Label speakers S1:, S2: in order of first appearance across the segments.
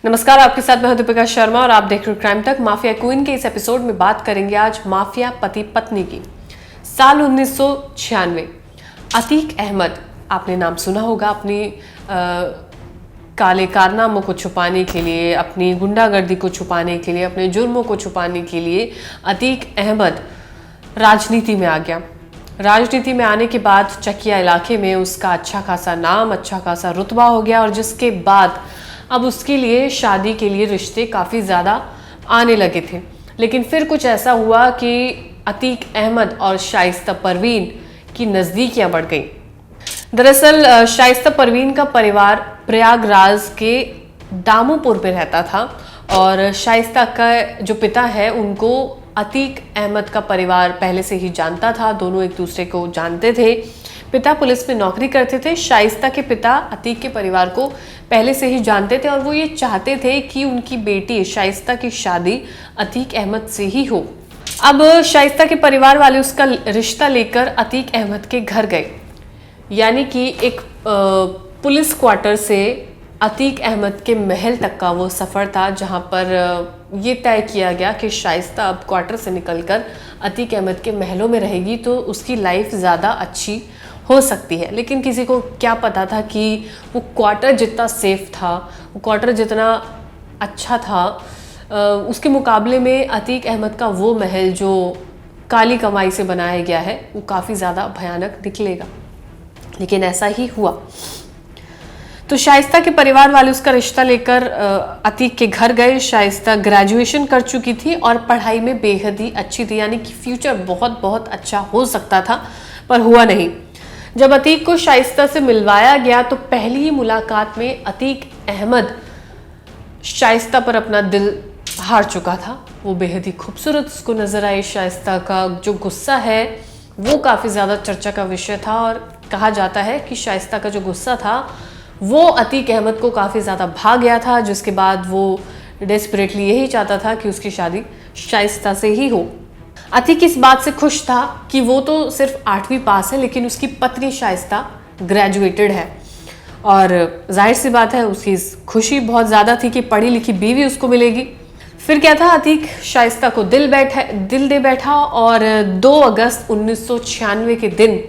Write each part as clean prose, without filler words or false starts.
S1: नमस्कार, आपके साथ मैं हूं दीपिका शर्मा और आप देख रहे हो क्राइम तक। माफिया क्वीन के इस एपिसोड में बात करेंगे आज माफिया पति पत्नी की। साल 1996। अतीक अहमद, आपने नाम सुना होगा। अपनी काले कारनामों को छुपाने के लिए, अपनी गुंडागर्दी को छुपाने के लिए, अपने जुर्मों को छुपाने के लिए अतीक अहमद राजनीति में आ गया। राजनीति में आने के बाद चकिया इलाके में उसका अच्छा खासा नाम, अच्छा खासा रुतबा हो गया और जिसके बाद अब उसके लिए शादी के लिए रिश्ते काफ़ी ज़्यादा आने लगे थे। लेकिन फिर कुछ ऐसा हुआ कि अतीक अहमद और शाइस्ता परवीन की नज़दीकियां बढ़ गई। दरअसल शाइस्ता परवीन का परिवार प्रयागराज के दामोपुर में रहता था और शाइस्ता का जो पिता है उनको अतीक अहमद का परिवार पहले से ही जानता था। दोनों एक दूसरे को जानते थे। पिता पुलिस में नौकरी करते थे। शाइस्ता के पिता अतीक के परिवार को पहले से ही जानते थे और वो ये चाहते थे कि उनकी बेटी शाइस्ता की शादी अतीक अहमद से ही हो। अब शाइस्ता के परिवार वाले उसका रिश्ता लेकर अतीक अहमद के घर गए, यानी कि एक पुलिस क्वार्टर से अतीक अहमद के महल तक का वो सफ़र था, जहां पर ये तय किया गया कि शाइस्ता अब क्वार्टर से निकलकर अतीक अहमद के महलों में रहेगी तो उसकी लाइफ ज़्यादा अच्छी हो सकती है। लेकिन किसी को क्या पता था कि वो क्वार्टर जितना सेफ था, वो क्वार्टर जितना अच्छा था, उसके मुकाबले में अतीक अहमद का वो महल जो काली कमाई से बनाया गया है वो काफ़ी ज़्यादा भयानक निकलेगा। लेकिन ऐसा ही हुआ। तो शाइस्ता के परिवार वाले उसका रिश्ता लेकर अतीक के घर गए। शाइस्ता ग्रेजुएशन कर चुकी थी और पढ़ाई में बेहद ही अच्छी थी, यानी कि फ्यूचर बहुत बहुत अच्छा हो सकता था, पर हुआ नहीं। जब अतीक को शाइस्ता से मिलवाया गया तो पहली ही मुलाकात में अतीक अहमद शाइस्ता पर अपना दिल हार चुका था। वो बेहद ही खूबसूरत उसको नजर आई। शाइस्ता का जो गुस्सा है वो काफ़ी ज़्यादा चर्चा का विषय था और कहा जाता है कि शाइस्ता का जो गुस्सा था वो अतीक अहमद को काफ़ी ज़्यादा भा गया था, जिसके बाद वो डेस्परेटली यही चाहता था कि उसकी शादी शाइस्ता से ही हो। अतीक इस बात से खुश था कि वो तो सिर्फ 8वीं पास है, लेकिन उसकी पत्नी शाइस्ता ग्रेजुएटेड है और जाहिर सी बात है उसकी खुशी बहुत ज़्यादा थी कि पढ़ी लिखी बीवी उसको मिलेगी। फिर क्या था, अतीक शाइस्ता को दिल दे बैठा और 2 अगस्त 1996 के दिन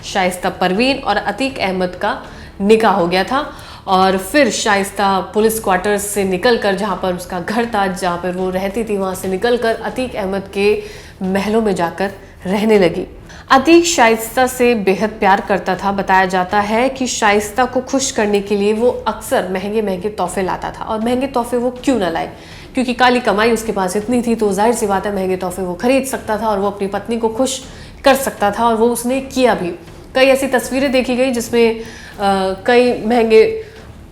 S1: शाइस्ता परवीन और अतीक अहमद का निकाह हो गया था। और फिर शाइस्ता पुलिस क्वार्टर्स से निकलकर, जहाँ पर उसका घर था, जहाँ पर वो रहती थी, वहाँ से निकलकर अतीक अहमद के महलों में जाकर रहने लगी। अतीक शाइस्ता से बेहद प्यार करता था। बताया जाता है कि शाइस्ता को खुश करने के लिए वो अक्सर महंगे महंगे तोहफे लाता था। और महंगे तोहफे वो क्यों ना लाए, क्योंकि काली कमाई उसके पास इतनी थी तो जाहिर सी बात है महंगे तोहफे वो खरीद सकता था और वो अपनी पत्नी को खुश कर सकता था, और वो उसने किया भी। कई ऐसी तस्वीरें देखी गई जिसमें कई महंगे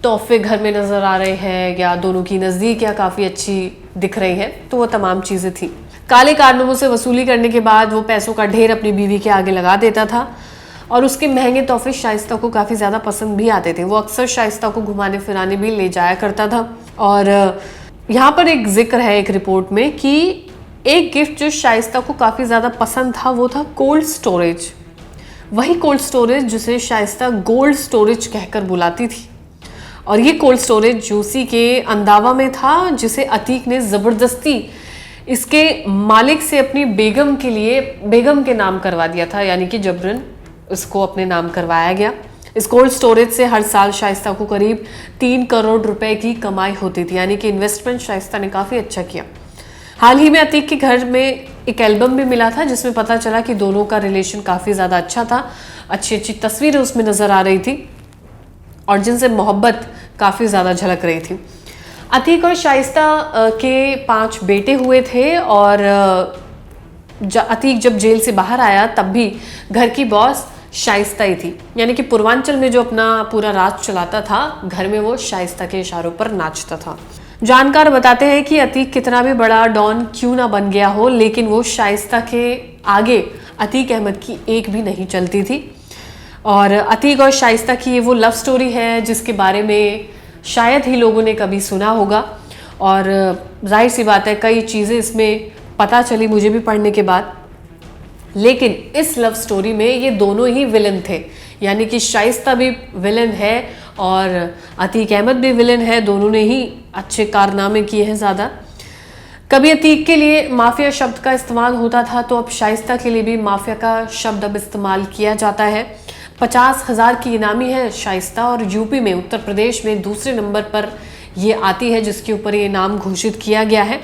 S1: तोहफे घर में नज़र आ रहे हैं या दोनों की नज़दीकियाँ काफ़ी अच्छी दिख रही है। तो वो तमाम चीज़ें थी। काले कारनामों से वसूली करने के बाद वो पैसों का ढेर अपनी बीवी के आगे लगा देता था और उसके महंगे तोहफे शाइस्ता को काफ़ी ज़्यादा पसंद भी आते थे। वो अक्सर शाइस्ता को घुमाने फिराने भी ले जाया करता था। और यहाँ पर एक जिक्र है एक रिपोर्ट में कि एक गिफ्ट जो शाइस्ता को काफ़ी ज़्यादा पसंद था वो था कोल्ड स्टोरेज। वही कोल्ड स्टोरेज जिसे शाइस्ता गोल्ड स्टोरेज कहकर बुलाती थी। और ये कोल्ड स्टोरेज यूसी के अंदावा में था, जिसे अतीक ने ज़बरदस्ती इसके मालिक से अपनी बेगम के नाम करवा दिया था, यानी कि जबरन इसको अपने नाम करवाया गया। इस कोल्ड स्टोरेज से हर साल शाइस्ता को करीब 3 करोड़ रुपए की कमाई होती थी, यानी कि इन्वेस्टमेंट शाइस्ता ने काफ़ी अच्छा किया। हाल ही में अतीक के घर में एक एल्बम भी मिला था जिसमें पता चला कि दोनों का रिलेशन काफ़ी ज़्यादा अच्छा था। अच्छी अच्छी तस्वीरें उसमें नज़र आ रही थी और जिनसे मोहब्बत काफ़ी ज़्यादा झलक रही थी। अतीक और शाइस्ता के 5 बेटे हुए थे और अतीक जब जेल से बाहर आया तब भी घर की बॉस शाइस्ता ही थी, यानी कि पूर्वांचल में जो अपना पूरा राज चलाता था घर में वो शाइस्ता के इशारों पर नाचता था। जानकार बताते हैं कि अतीक कितना भी बड़ा डॉन क्यों ना बन गया हो, लेकिन वो शाइस्ता के आगे अतीक अहमद की एक भी नहीं चलती थी। और अतीक और शाइस्ता की ये वो लव स्टोरी है जिसके बारे में शायद ही लोगों ने कभी सुना होगा। और जाहिर सी बात है कई चीज़ें इसमें पता चली मुझे भी पढ़ने के बाद। लेकिन इस लव स्टोरी में ये दोनों ही विलन थे, यानी कि शाइस्ता भी विलन है और अतीक अहमद भी विलेन है। दोनों ने ही अच्छे कारनामे किए हैं ज़्यादा। कभी अतीक के लिए माफिया शब्द का इस्तेमाल होता था, तो अब शाइस्ता के लिए भी माफिया का शब्द अब इस्तेमाल किया जाता है। 50,000 की इनामी है शाइस्ता, और यूपी में, उत्तर प्रदेश में दूसरे नंबर पर ये आती है, जिसके ऊपर ये नाम घोषित किया गया है।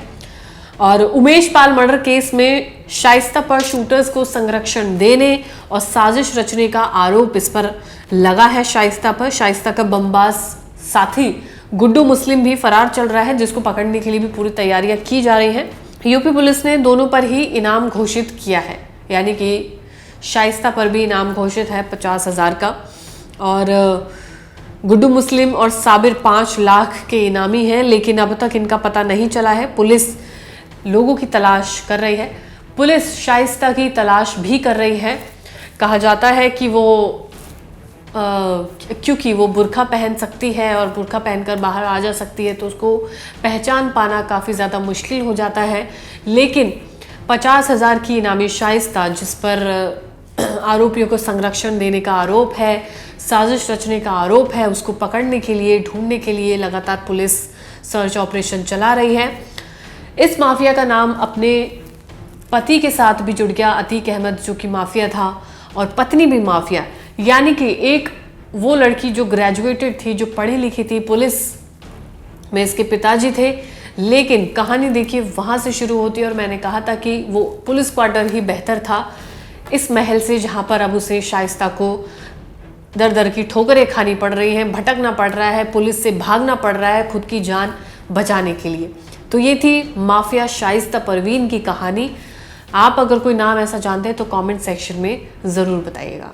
S1: और उमेश पाल मर्डर केस में शाइस्ता पर शूटर्स को संरक्षण देने और साजिश रचने का आरोप इस पर लगा है शाइस्ता पर। शाइस्ता का बमबाज साथी गुड्डू मुस्लिम भी फरार चल रहा है, जिसको पकड़ने के लिए भी पूरी तैयारियां की जा रही हैं। यूपी पुलिस ने दोनों पर ही इनाम घोषित किया है, यानी कि शाइस्ता पर भी इनाम घोषित है 50,000 का, और गुड्डू मुस्लिम और साबिर 5 लाख के इनामी हैं, लेकिन अब तक इनका पता नहीं चला है। पुलिस लोगों की तलाश कर रही है। पुलिस शाइस्ता की तलाश भी कर रही है। कहा जाता है कि वो क्योंकि वो बुर्का पहन सकती है और बुर्का पहनकर बाहर आ जा सकती है, तो उसको पहचान पाना काफ़ी ज़्यादा मुश्किल हो जाता है। लेकिन 50,000 की इनामी शाइस्ता, जिस पर आरोपियों को संरक्षण देने का आरोप है, साजिश रचने का आरोप है, उसको पकड़ने के लिए, ढूंढने के लिए लगातार पुलिस सर्च ऑपरेशन चला रही है। इस माफिया का नाम अपने पति के साथ भी जुड़ गया। अतीक अहमद जो कि माफिया था और पत्नी भी माफिया, यानी कि एक वो लड़की जो ग्रेजुएटेड थी, जो पढ़ी लिखी थी, पुलिस में इसके पिताजी थे, लेकिन कहानी देखिए वहाँ से शुरू होती है। और मैंने कहा था कि वो पुलिस क्वार्टर ही बेहतर था इस महल से, जहाँ पर अब उसे शाइस्ता को दर दर की ठोकरें खानी पड़ रही हैं, भटकना पड़ रहा है, पुलिस से भागना पड़ रहा है खुद की जान बचाने के लिए। तो ये थी माफिया शाइस्ता परवीन की कहानी। आप अगर कोई नाम ऐसा जानते हैं तो कमेंट सेक्शन में ज़रूर बताइएगा।